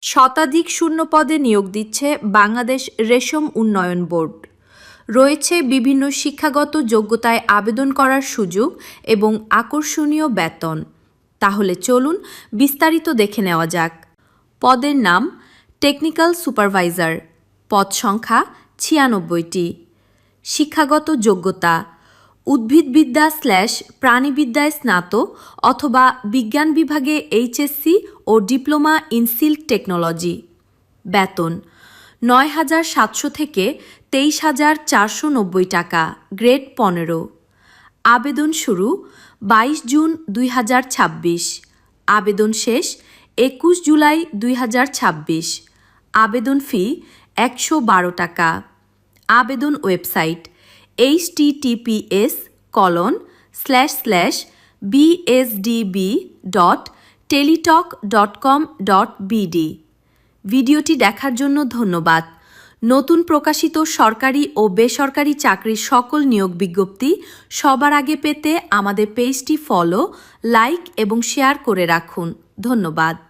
শতাধিক শূন্য পদে নিয়োগ দিচ্ছে বাংলাদেশ রেশম উন্নয়ন বোর্ড। রয়েছে বিভিন্ন শিক্ষাগত যোগ্যতায় আবেদন করার সুযোগ এবং আকর্ষণীয় বেতন। তাহলে চলুন বিস্তারিত দেখে নেওয়া যাক। পদের নাম টেকনিক্যাল সুপারভাইজার, পদ সংখ্যা ৯৬টি। শিক্ষাগত যোগ্যতা উদ্ভিদবিদ্যা/প্রাণীবিদ্যায় স্নাতক অথবা বিজ্ঞান বিভাগে এইচএসসি ও ডিপ্লোমা ইন সিল্ক টেকনোলজি। বেতন ৯,৭০০ থেকে ২৩,৪৯০ টাকা, গ্রেড ১৫। আবেদন শুরু ২২ জুন ২০২৬। আবেদন শেষ ২১ জুলাই ২০২৬। আবেদন ফি ১১২ টাকা। আবেদন ওয়েবসাইট https://bsdb.teletalk.com.bd। ভিডিওটি দেখার জন্য ধন্যবাদ। নতুন প্রকাশিত সরকারি ও বেসরকারি চাকরির সকল নিয়োগ বিজ্ঞপ্তি সবার আগে পেতে আমাদের পেজটি ফলো, লাইক এবং শেয়ার করে রাখুন। ধন্যবাদ।